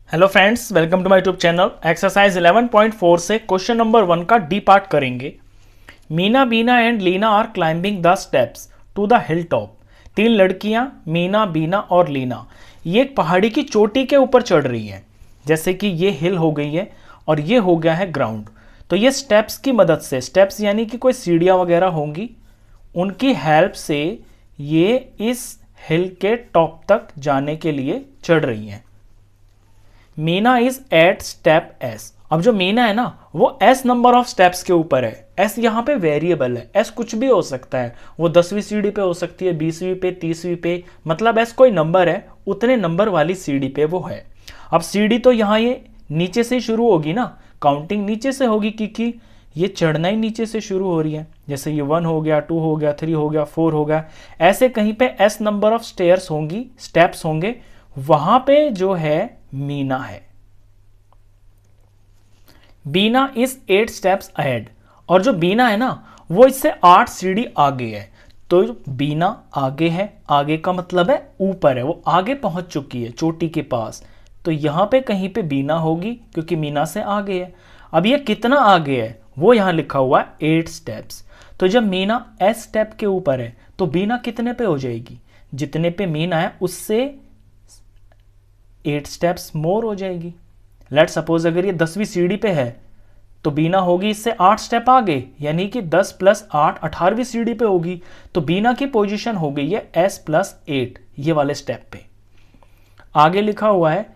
Hello friends, welcome to my YouTube channel. Exercise 11.4 से question number 1 का D part करेंगे। Meena, Beena and Leena are climbing the steps to the hill top. तीन लड़कियां मीना, बीना और लीना ये एक पहाड़ी की चोटी के ऊपर चढ़ रही हैं। जैसे कि ये हिल हो गई है और ये हो गया है ग्राउंड। तो ये स्टेप्स की मदद से, स्टेप्स यानी कि कोई सीढ़ियाँ वगैरह होंगी, उनकी हेल्प से ये इस हिल के टॉप तक जाने के लिए चढ़ रही हैं। Meena is at step S. अब जो मीना है ना, वो एस नंबर ऑफ स्टेप्स के ऊपर है। एस यहाँ पे वेरिएबल है, एस कुछ भी हो सकता है। वो 10वीं सीढ़ी पे हो सकती है, 20वीं पे, 30वीं पे, मतलब एस कोई नंबर है, उतने नंबर वाली सीढ़ी पे वो है। अब सीढ़ी तो यहाँ ये नीचे से शुरू होगी ना, काउंटिंग नीचे से होगी क्योंकि ये चढ़ना ही नीचे से शुरू हो रही है। जैसे ये 1 हो गया, 2 हो गया, 3 हो गया, 4 हो गया, ऐसे कहीं पे एस नंबर ऑफ स्टेयर्स होंगी, स्टेप्स होंगे, वहां पे जो है मीना है। बीना इज 8 स्टेप्स अहेड। और जो बीना है ना, वो इससे 8 सीढ़ी आगे है। तो बीना आगे है, आगे का मतलब है ऊपर है, वो आगे पहुंच चुकी है चोटी के पास। तो यहां पे कहीं पे बीना होगी क्योंकि मीना से आगे है। अब ये कितना आगे है वो यहां लिखा हुआ है 8 स्टेप्स। तो जब मीना एस स्टेप के ऊपर है तो बीना कितने पे हो जाएगी? जितने पे मीना है उससे 8 स्टेप्स मोर हो जाएगी। लेट सपोज अगर ये 10वीं सीढ़ी पे है तो बीना होगी इससे 8 स्टेप आगे, यानी कि 10 + 8 18वीं सीढ़ी पे होगी। तो बीना की पोजीशन हो गई है s + 8 ये वाले स्टेप पे। आगे लिखा हुआ है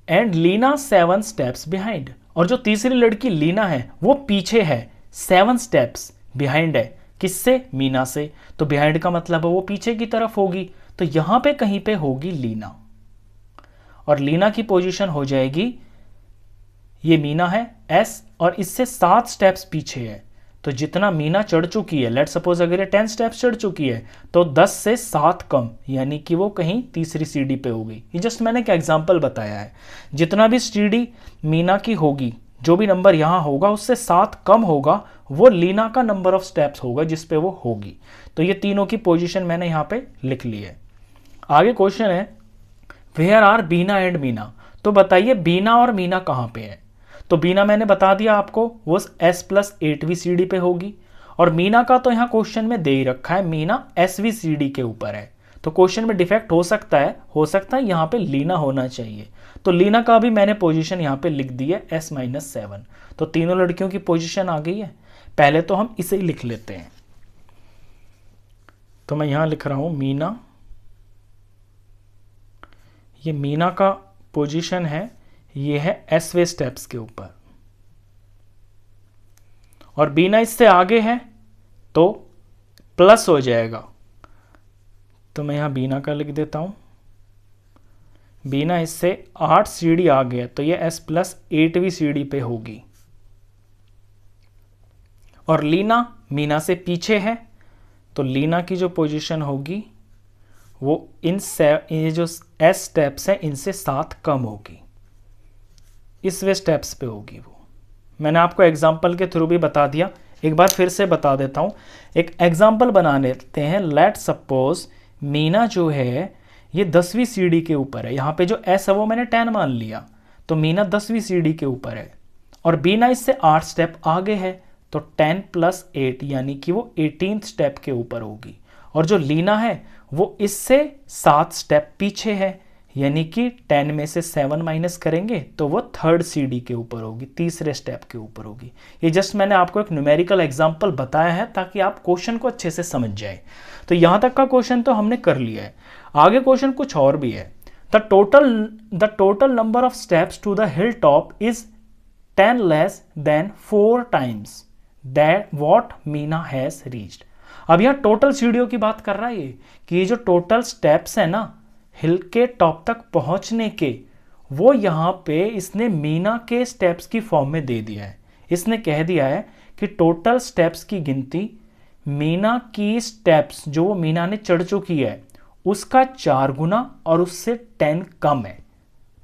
एंड लीना 7 स्टेप्स बिहाइंड। और जो तीसरी लड़की लीना है वो पीछे है, 7 स्टेप्स बिहाइंड है। किससे? मीना से। तो बिहाइंड का मतलब है वो पीछे की तरफ होगी। तो यहां पे कहीं पे होगी लीना, और लीना की पोजीशन हो जाएगी, ये मीना है एस और इससे 7 स्टेप्स पीछे है। तो जितना मीना चढ़ चुकी है, लेट सपोज अगर ये 10 स्टेप्स चढ़ चुकी है तो 10 से 7 कम, यानी कि वो कहीं तीसरी सीढ़ी पे हो गई। ये जस्ट मैंने एक एग्जांपल बताया है। जितना भी सीढ़ी मीना की होगी, जो भी नंबर यहाँ होगा उससे 7 कम होगा, वो लीना का नंबर ऑफ स्टेप्स होगा जिस पे वो होगी। तो ये तीनों की पोजिशन मैंने यहाँ पे लिख ली है। आगे क्वेश्चन है where are Bina and Meena. तो बताइए बीना और मीना कहाँ पे है? तो बीना मैंने बता दिया आपको, वो s + 8वीं सीढ़ी पे होगी। और मीना का तो यहाँ क्वेश्चन में दे ही रखा है, मीना 8वीं सीढ़ी के ऊपर है। तो क्वेश्चन में डिफेक्ट हो सकता है यहाँ पे लीना होना चाहिए। तो लीना का भी मैंने पोजीशन यहाँ पे लिख दी है s - 7। तो तीनों लड़कियों की पोजीशन आ गई है। पहले तो हम इसे ही लिख लेते हैं। तो मैं यहाँ लिख रहा हूँ मीना, ये मीना का पोजीशन है, ये है एसवे स्टेप्स के ऊपर, और बीना इससे आगे है तो प्लस हो जाएगा। तो मैं यहां बीना का लिख देता हूं। बीना इससे 8 सीढ़ी आगे है तो ये s + 8वीं सीढ़ी पे होगी। और लीना मीना से पीछे है तो लीना की जो पोजीशन होगी वो ये जो s स्टेप्स है इनसे 7 कम होगी, इस वे स्टेप्स पे होगी वो। मैंने आपको एग्जाम्पल के थ्रू भी बता दिया, एक बार फिर से बता देता हूँ। एक एग्जाम्पल बना लेते हैं। लेट सपोज मीना जो है ये 10वीं सीढ़ी के ऊपर है। यहाँ पे जो एस है वो मैंने 10 मान लिया, तो मीना 10वीं सीढ़ी के ऊपर है। और बीना इससे 8 स्टेप आगे है तो 10 + 8 यानी कि वो 18th स्टेप के ऊपर होगी। और जो लीना है वो इससे 7 स्टेप पीछे है, यानी कि 10 में से 7 माइनस करेंगे तो वो 3rd सीढ़ी के ऊपर होगी, तीसरे स्टेप के ऊपर होगी। ये जस्ट मैंने आपको एक न्यूमेरिकल एग्जांपल बताया है ताकि आप क्वेश्चन को अच्छे से समझ जाए। तो यहां तक का क्वेश्चन तो हमने कर लिया है। आगे क्वेश्चन कुछ और भी है। The total number of steps to the hill top is 10 less than 4 times that what Meena has reached. अब यहां टोटल सीढ़ियों की बात कर रहा है ये, कि ये जो टोटल स्टेप्स है ना हिल के टॉप तक पहुंचने के, वो यहाँ पे इसने मीना के स्टेप्स की फॉर्म में दे दिया है। इसने कह दिया है कि टोटल स्टेप्स की गिनती मीना की स्टेप्स जो वो मीना ने चढ़ चुकी है उसका 4 गुना और उससे 10 कम है।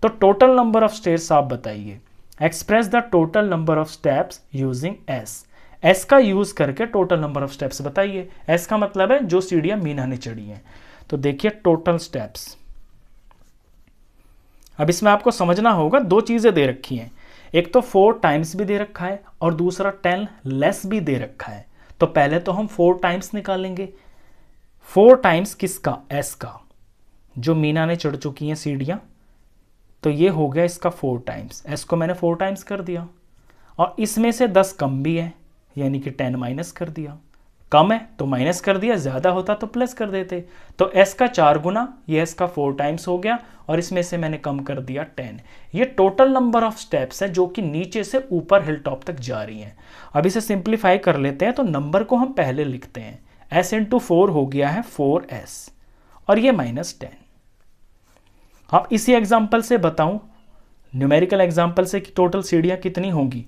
तो टोटल नंबर ऑफ स्टेयर्स आप बताइए। Express the total number of steps using S का यूज करके टोटल नंबर ऑफ स्टेप्स बताइए। एस का मतलब है जो सीढ़ियां मीना ने चढ़ी हैं। तो देखिए टोटल स्टेप्स, अब इसमें आपको समझना होगा, दो चीज़ें दे रखी हैं, एक तो 4 टाइम्स भी दे रखा है और दूसरा 10 लेस भी दे रखा है। तो पहले तो हम 4 टाइम्स निकालेंगे। 4 टाइम्स किसका? एस का, जो मीना ने चढ़ चुकी हैं सीढ़ियाँ। तो ये हो गया इसका 4 टाइम्स, एस को मैंने 4 टाइम्स कर दिया। और इसमें से 10 कम भी है, यानी कि 10 माइनस कर दिया। कम है तो माइनस कर दिया, ज़्यादा होता तो प्लस कर देते। तो एस का 4 गुना, ये एस का 4 टाइम्स हो गया और इसमें से मैंने कम कर दिया 10। ये टोटल नंबर ऑफ स्टेप्स है जो कि नीचे से ऊपर हिल टॉप तक जा रही हैं। अब इसे सिंप्लीफाई कर लेते हैं, तो नंबर को हम पहले लिखते हैं। एस इंटू 4 हो गया है 4s और ये -10। अब इसी एग्जाम्पल से बताऊं, न्यूमेरिकल एग्जाम्पल से कि टोटल सीढ़ियां कितनी होंगी।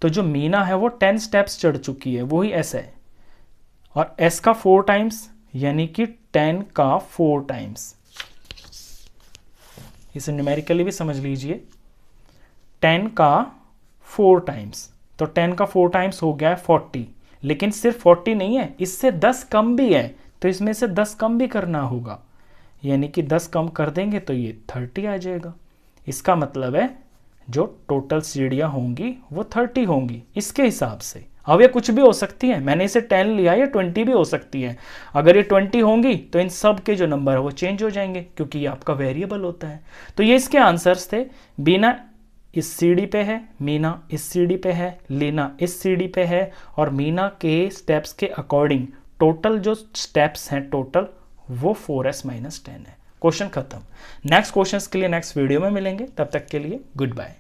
तो जो मीना है वो 10 स्टेप्स चढ़ चुकी है, वही एस है, और एस का 4 टाइम्स यानी कि 10 का 4 टाइम्स। इसे न्यूमेरिकली भी समझ लीजिए, 10 का 4 टाइम्स, तो 10 का 4 टाइम्स हो गया है 40। लेकिन सिर्फ 40 नहीं है, इससे 10 कम भी है, तो इसमें से 10 कम भी करना होगा, यानी कि 10 कम कर देंगे तो ये 30 आ जाएगा। इसका मतलब है जो टोटल सीढ़ियाँ होंगी वो 30 होंगी इसके हिसाब से। अब ये कुछ भी हो सकती है, मैंने इसे 10 लिया, ये 20 भी हो सकती है। अगर ये 20 होंगी तो इन सब के जो नंबर है वो चेंज हो जाएंगे, क्योंकि ये आपका वेरिएबल होता है। तो ये इसके आंसर्स थे। बीना इस सीढ़ी पे है, मीना इस सीढ़ी पे है, लीना इस सीढ़ी पे है, और मीना के स्टेप्स के अकॉर्डिंग टोटल जो स्टेप्स हैं टोटल वो 4s - 10 है। क्वेश्चन खत्म। नेक्स्ट क्वेश्चंस के लिए नेक्स्ट वीडियो में मिलेंगे, तब तक के लिए गुड बाय।